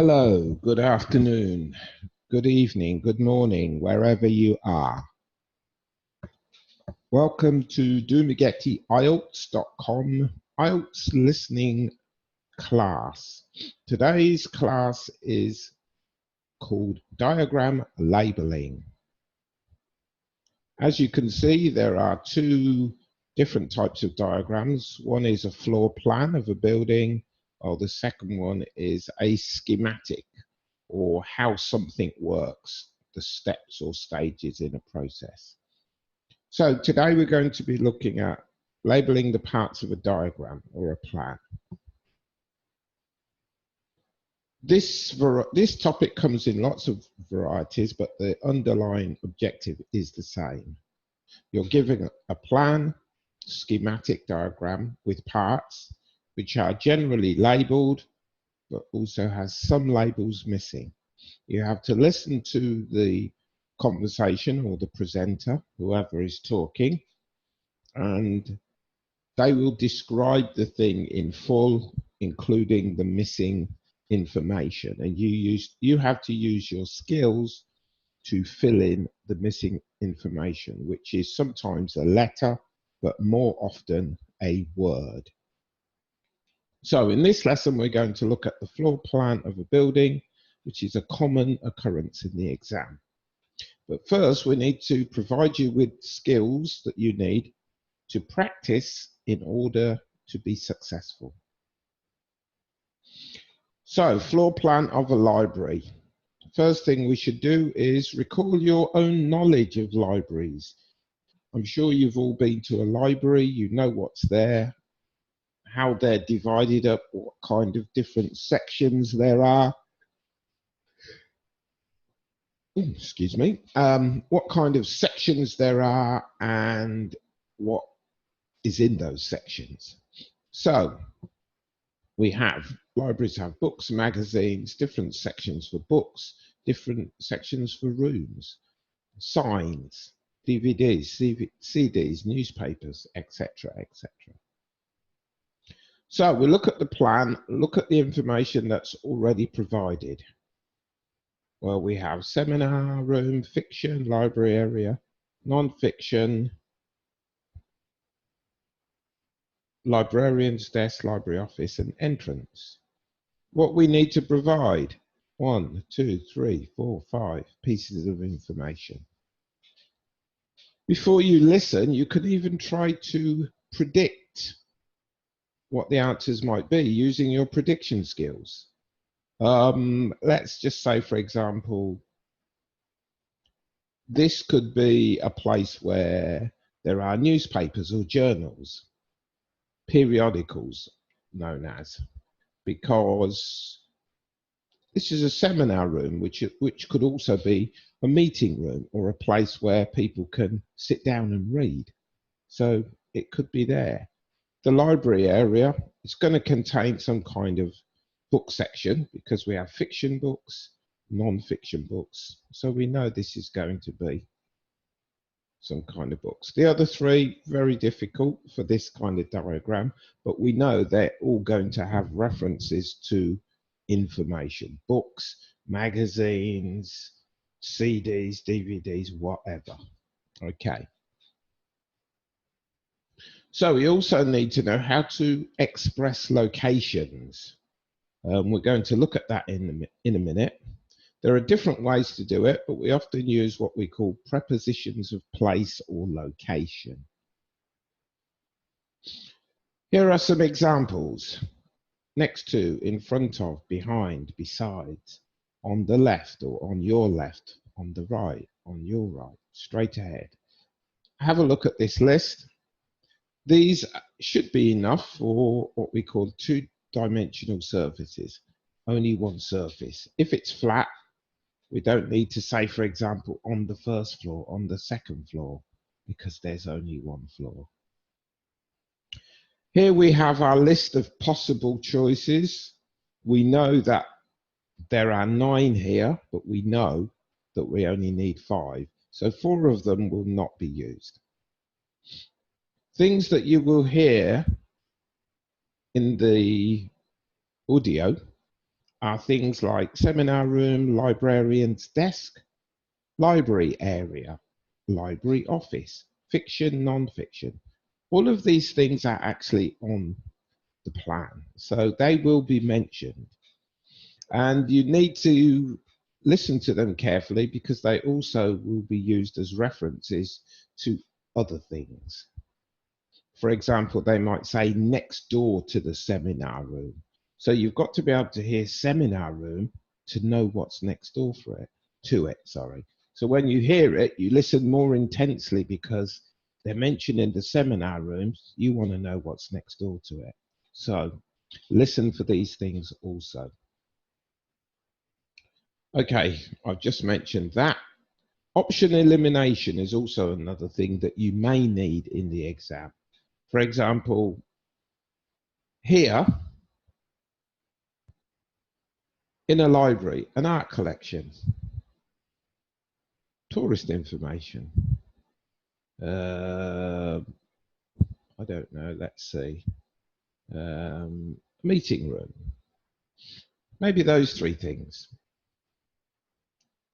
Hello, good afternoon, good evening, good morning, wherever you are. Welcome to Dumagetti IELTS.com IELTS listening class. Today's class is called Diagram Labeling. As you can see, there are two different types of diagrams. One is a floor plan of a building, while the second one is a schematic, or how something works, the steps or stages in a process. So today we're going to be looking at labeling the parts of a diagram or a plan. This topic comes in lots of varieties, but the underlying objective is the same. You're given a plan, schematic diagram with parts, which are generally labeled, but also has some labels missing. You have to listen to the conversation or the presenter, whoever is talking, and they will describe the thing in full, including the missing information. And you have to use your skills to fill in the missing information, which is sometimes a letter, but more often a word. So in this lesson, we're going to look at the floor plan of a building, which is a common occurrence in the exam. But first, we need to provide you with skills that you need to practice in order to be successful. So, floor plan of a library. First thing we should do is recall your own knowledge of libraries. I'm sure you've all been to a library, you know what's there, how they're divided up, what kind of different sections there are. Excuse me, what kind of sections there are and what is in those sections. So libraries have books, magazines, different sections for books, different sections for rooms, signs, DVDs, CDs, newspapers, etc., etc. So we look at the plan, look at the information that's already provided. Well, we have seminar room, fiction, library area, non-fiction, librarian's desk, library office, and entrance. What we need to provide: 1, 2, 3, 4, 5 pieces of information. Before you listen, you can even try to predict what the answers might be using your prediction skills. Let's just say, for example, this could be a place where there are newspapers or journals, periodicals known as, because this is a seminar room, which could also be a meeting room or a place where people can sit down and read. So it could be there. The library area is going to contain some kind of book section, because we have fiction books, non-fiction books. So we know this is going to be some kind of books. The other three, very difficult for this kind of diagram, but we know they're all going to have references to information: books, magazines, CDs, DVDs, whatever. Okay. So we also need to know how to express locations. We're going to look at that in a minute. There are different ways to do it, but we often use what we call prepositions of place or location. Here are some examples: next to, in front of, behind, besides, on the left or on your left, on the right, on your right, straight ahead. Have a look at this list. These should be enough for what we call two-dimensional surfaces, only one surface. If it's flat, we don't need to say, for example, on the first floor, on the second floor, because there's only one floor. Here we have our list of possible choices. We know that there are 9 here, but we know that we only need 5. So 4 of them will not be used. Things that you will hear in the audio are things like seminar room, librarian's desk, library area, library office, fiction, non-fiction. All of these things are actually on the plan, so they will be mentioned. And you need to listen to them carefully because they also will be used as references to other things. For example, they might say next door to the seminar room. So you've got to be able to hear seminar room to know what's next door to it. So when you hear it, you listen more intensely because they're mentioned in the seminar rooms. You want to know what's next door to it. So listen for these things also. Okay, I've just mentioned that. Option elimination is also another thing that you may need in the exam. For example, here in a library, an art collection, tourist information, I don't know, let's see, meeting room, maybe those three things.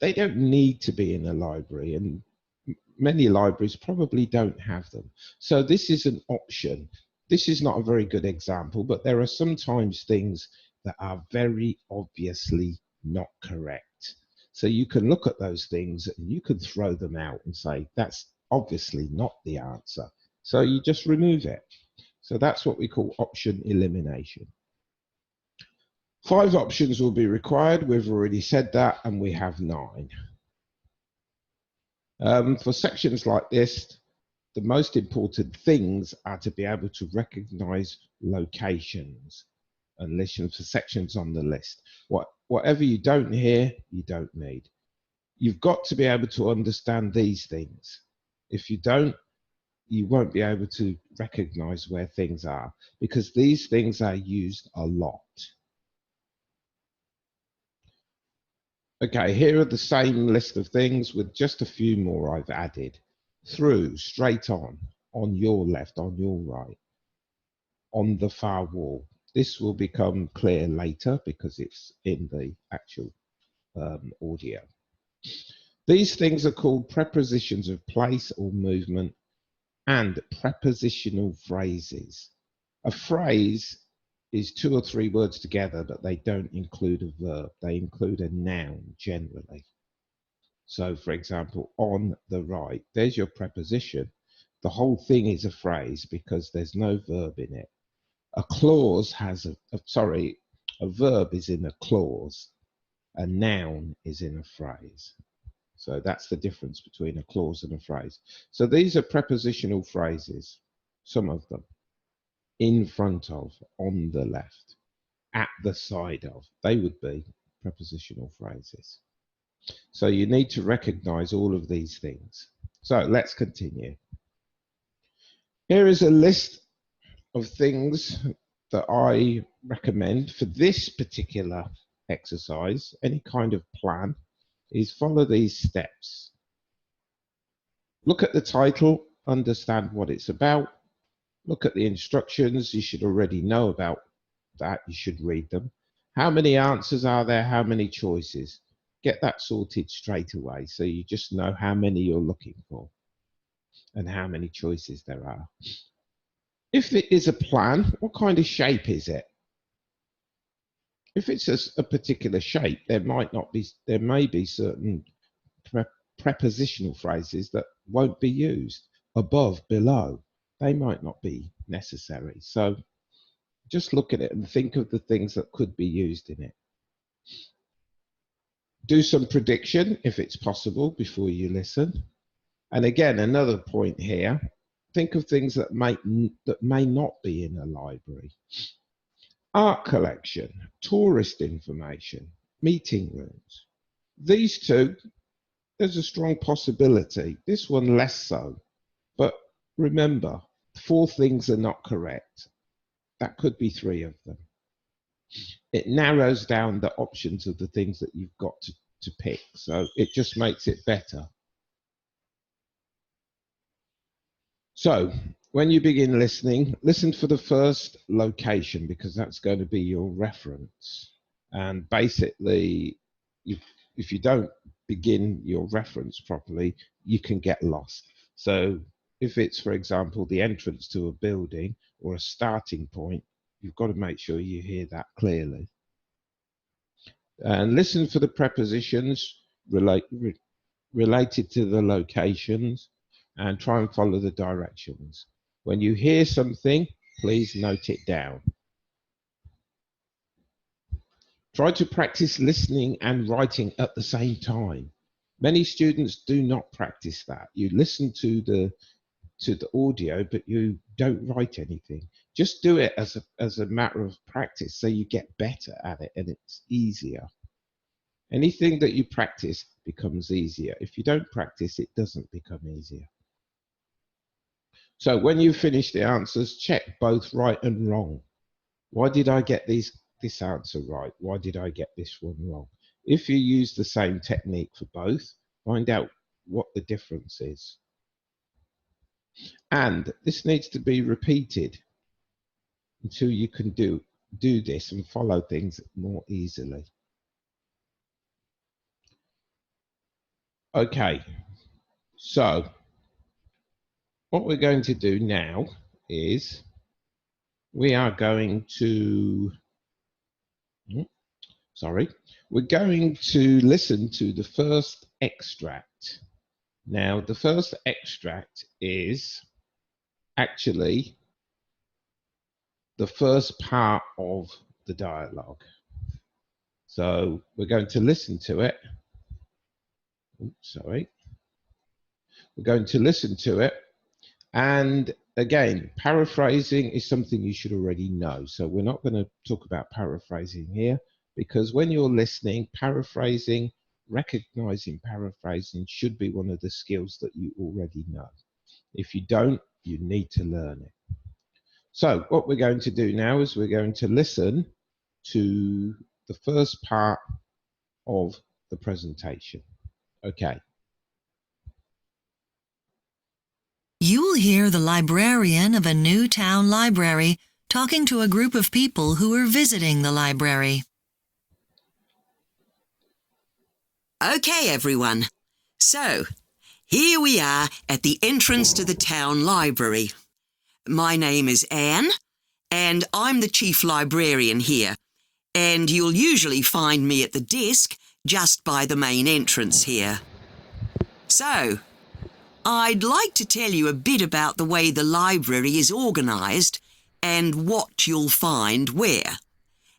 They don't need to be in a library, and many libraries probably don't have them. So this is an option. This is not a very good example, but there are sometimes things that are very obviously not correct. So you can look at those things and you can throw them out and say, that's obviously not the answer. So you just remove it. So that's what we call option elimination. 5 options will be required. We've already said that, and we have 9. For sections like this, the most important things are to be able to recognize locations and listen for sections on the list. Whatever you don't hear, you don't need. You've got to be able to understand these things. If you don't, you won't be able to recognize where things are because these things are used a lot. Okay, here are the same list of things with just a few more I've added. Through, straight on your left, on your right, on the far wall. This will become clear later because it's in the actual audio. These things are called prepositions of place or movement and prepositional phrases. A phrase is 2 or 3 words together, but they don't include a verb. They include a noun generally. So, for example, on the right, there's your preposition. The whole thing is a phrase because there's no verb in it. A clause has a verb is in a clause. A noun is in a phrase. So that's the difference between a clause and a phrase. So these are prepositional phrases, some of them. In front of, on the left, at the side of. They would be prepositional phrases. So you need to recognize all of these things. So let's continue. Here is a list of things that I recommend for this particular exercise. Any kind of plan is follow these steps. Look at the title, understand what it's about. Look at the instructions. You should already know about that. You should read them. How many answers are there? How many choices? Get that sorted straight away so you just know how many you're looking for and how many choices there are. If it is a plan, what kind of shape is it? If it's a particular shape, there may be certain prepositional phrases that won't be used. Above, below, they might not be necessary. So just look at it and think of the things that could be used in it. Do some prediction if it's possible before you listen. And again, another point here, think of things that may not be in a library. Art collection, tourist information, meeting rooms. These 2, there's a strong possibility. This one less so. But remember, 4 things are not correct. That could be 3 of them. It narrows down the options of the things that you've got to pick. So it just makes it better. So when you begin listening, listen for the first location because that's going to be your reference. And basically, if you don't begin your reference properly, you can get lost. So if it's, for example, the entrance to a building or a starting point, you've got to make sure you hear that clearly. And listen for the prepositions related to the locations, and try and follow the directions. When you hear something, please note it down. Try to practice listening and writing at the same time. Many students do not practice that. You listen to the audio, but you don't write anything. Just do it as a matter of practice, so you get better at it and it's easier. Anything that you practice becomes easier. If you don't practice, it doesn't become easier. So when you finish the answers, check both right and wrong. Why did I get this answer right? Why did I get this one wrong? If you use the same technique for both, find out what the difference is. And this needs to be repeated until you can do this and follow things more easily. Okay, so what we're going to do now is we are going to, we're going to listen to the first extract. Now, the first extract is actually the first part of the dialogue. So we're going to listen to it. We're going to listen to it. And again, paraphrasing is something you should already know. So we're not going to talk about paraphrasing here, because when you're listening, paraphrasing, recognizing paraphrasing should be one of the skills that you already know. If you don't, you need to learn it. So what we're going to do now is we're going to listen to the first part of the presentation. Okay. You will hear the librarian of a new town library talking to a group of people who are visiting the library. Okay, everyone. So, here we are at the entrance to the town library. My name is Anne, and I'm the chief librarian here, and you'll usually find me at the desk just by the main entrance here. So, I'd like to tell you a bit about the way the library is organised and what you'll find where.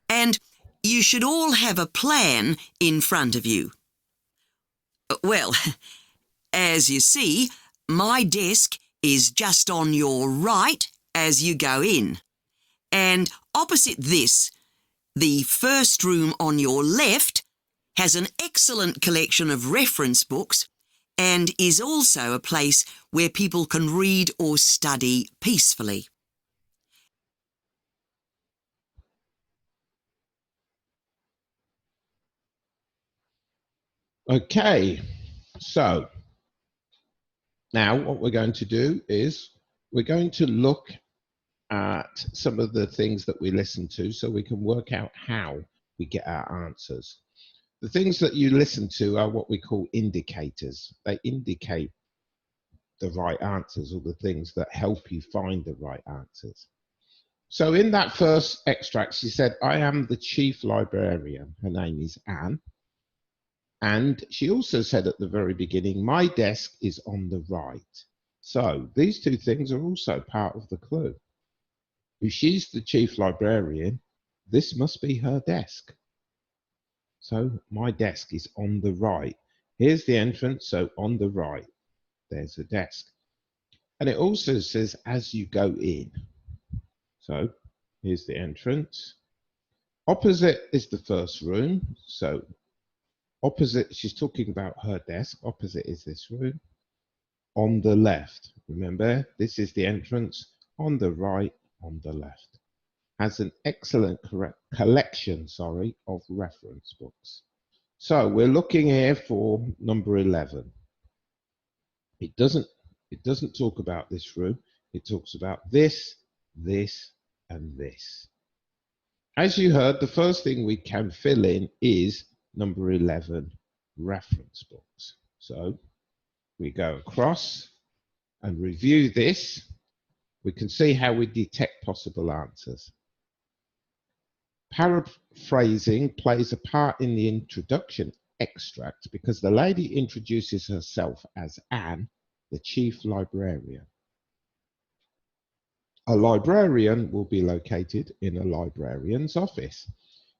And you should all have a plan in front of you. Well, as you see, my desk is just on your right as you go in. And opposite this, the first room on your left has an excellent collection of reference books and is also a place where people can read or study peacefully. Okay, so now what we're going to do is we're going to look at some of the things that we listen to so we can work out how we get our answers. The things that you listen to are what we call indicators. They indicate the right answers, or the things that help you find the right answers. So in that first extract, she said, I am the chief librarian. Her name is Anne. And she also said at the very beginning, my desk is on the right. So these two things are also part of the clue. If she's the chief librarian, this must be her desk. So my desk is on the right. Here's the entrance, so on the right, there's the desk. And it also says as you go in. So here's the entrance. Opposite is the first room. So opposite, she's talking about her desk. Opposite is this room. On the left, remember, this is the entrance. On the right, on the left. Has an excellent collection of reference books. So we're looking here for number 11. It doesn't talk about this room. It talks about this, this, and this. As you heard, the first thing we can fill in is number 11, reference books. So we go across and review this. We can see how we detect possible answers. Paraphrasing plays a part in the introduction extract because the lady introduces herself as Anne, the chief librarian. A librarian will be located in a librarian's office.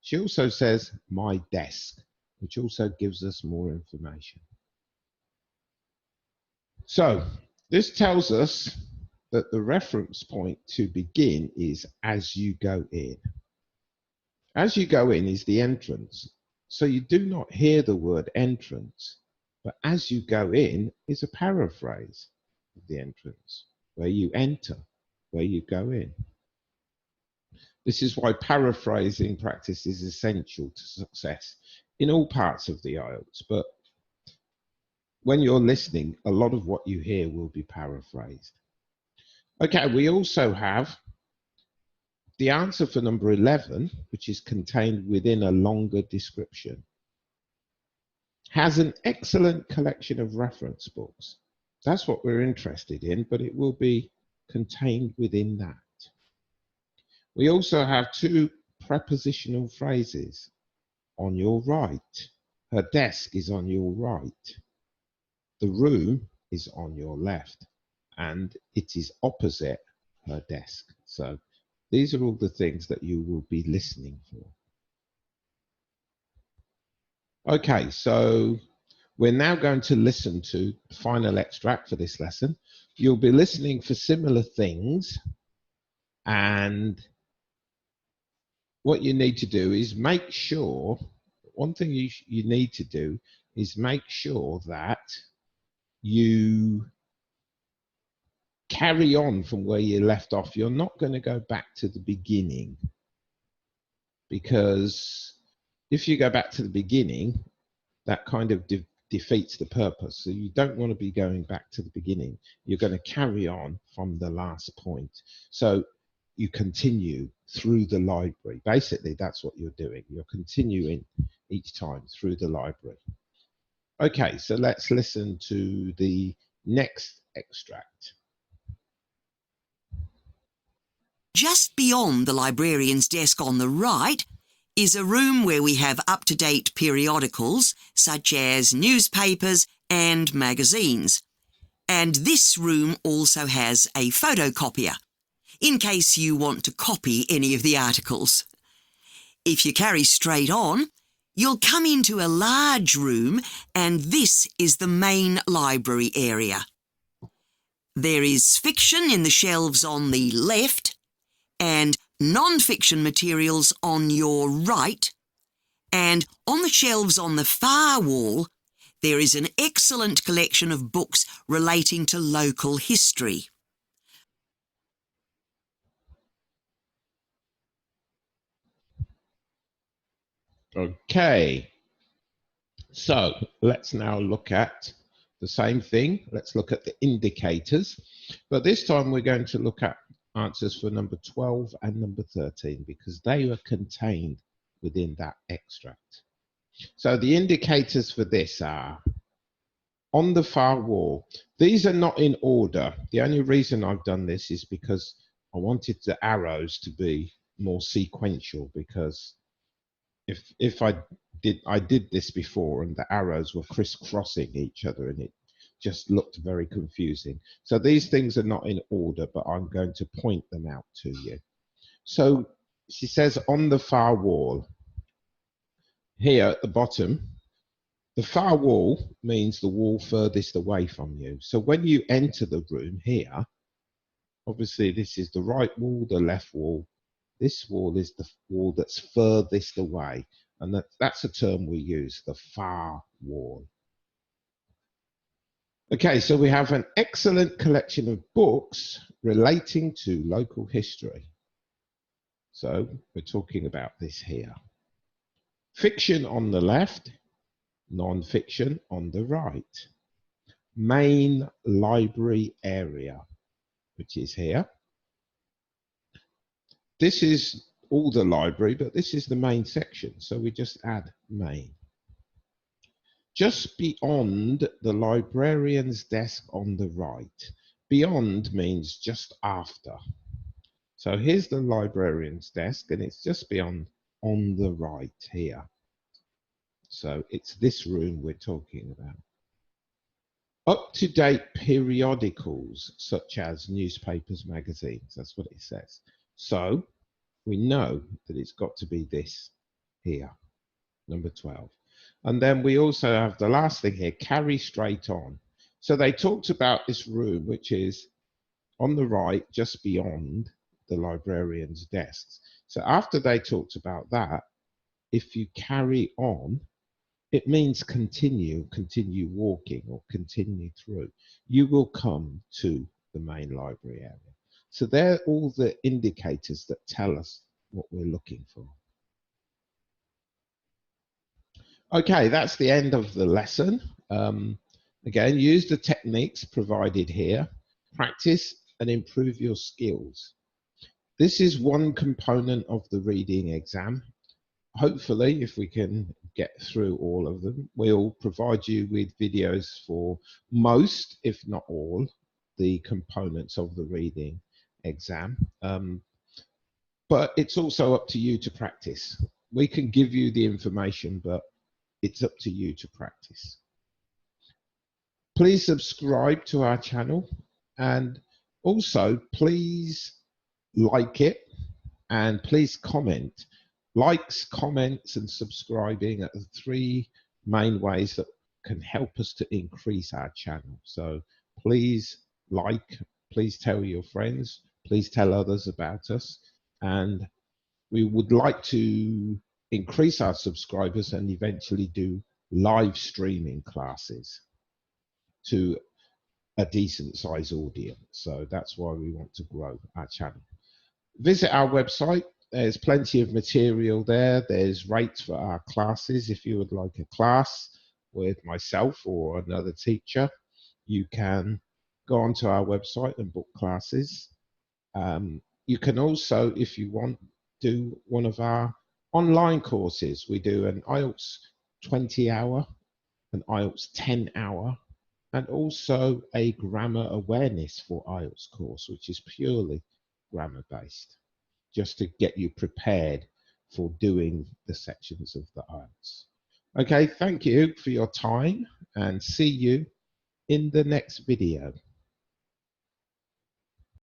She also says, my desk, which also gives us more information. So this tells us that the reference point to begin is as you go in. As you go in is the entrance. So you do not hear the word entrance, but as you go in is a paraphrase of the entrance, where you enter, where you go in. This is why paraphrasing practice is essential to success in all parts of the IELTS, but when you're listening, a lot of what you hear will be paraphrased. Okay, we also have the answer for number 11, which is contained within a longer description, has an excellent collection of reference books. That's what we're interested in, but it will be contained within that. We also have two prepositional phrases. On your right. Her desk is on your right. The room is on your left. And it is opposite her desk. So these are all the things that you will be listening for. Okay, so we're now going to listen to the final extract for this lesson. You'll be listening for similar things, and what you need to do is make sure, one thing you need to do is make sure that you carry on from where you left off. You're not going to go back to the beginning, because if you go back to the beginning, that kind of defeats the purpose. So you don't want to be going back to the beginning. You're going to carry on from the last point. So you continue through the library. Basically, that's what you're doing. You're continuing each time through the library. Okay, so let's listen to the next extract. Just beyond the librarian's desk on the right is a room where we have up-to-date periodicals such as newspapers and magazines. And this room also has a photocopier, in case you want to copy any of the articles. If you carry straight on, you'll come into a large room, and this is the main library area. There is fiction in the shelves on the left, and non-fiction materials on your right, and on the shelves on the far wall, there is an excellent collection of books relating to local history. Okay, so let's now look at the same thing. Let's look at the indicators, but this time we're going to look at answers for number 12 and number 13 because they are contained within that extract. So the indicators for this are on the far wall. These are not in order. The only reason I've done this is because I wanted the arrows to be more sequential, because if I did this before and the arrows were crisscrossing each other and it just looked very confusing. So these things are not in order, but I'm going to point them out to you. So she says on the far wall. Here at the bottom, the far wall means the wall furthest away from you. So when you enter the room here, obviously this is the right wall, the left wall. This wall is the wall that's furthest away. And that's a term we use, the far wall. Okay, so we have an excellent collection of books relating to local history. So we're talking about this here. Fiction on the left, non-fiction on the right. Main library area, which is here. This is all the library, but this is the main section, so we just add main. Just beyond the librarian's desk on the right. Beyond means just after. So here's the librarian's desk, and it's just beyond on the right here. So it's this room we're talking about. Up-to-date periodicals, such as newspapers, magazines, that's what it says. So we know that it's got to be this here, number 12. And then we also have the last thing here, carry straight on. So they talked about this room, which is on the right, just beyond the librarian's desks. So after they talked about that, if you carry on, it means continue walking or continue through. You will come to the main library area. So they're all the indicators that tell us what we're looking for. Okay, that's the end of the lesson. Again, use the techniques provided here. Practice and improve your skills. This is one component of the reading exam. Hopefully, if we can get through all of them, we'll provide you with videos for most, if not all, the components of the reading exam. But it's also up to you to practice. We can give you the information, but it's up to you to practice. Please subscribe to our channel, and also please like it, and please comment. Likes, comments, and subscribing are the three main ways that can help us to increase our channel. So please like, please tell your friends, please tell others about us. And we would like to increase our subscribers and eventually do live streaming classes to a decent size audience. So that's why we want to grow our channel. Visit our website. There's plenty of material there. There's rates for our classes. If you would like a class with myself or another teacher, you can go onto our website and book classes. You can also, if you want, do one of our online courses. We do an IELTS 20-hour, an IELTS 10-hour, and also a grammar awareness for IELTS course, which is purely grammar based, just to get you prepared for doing the sections of the IELTS. Okay, thank you for your time, and see you in the next video.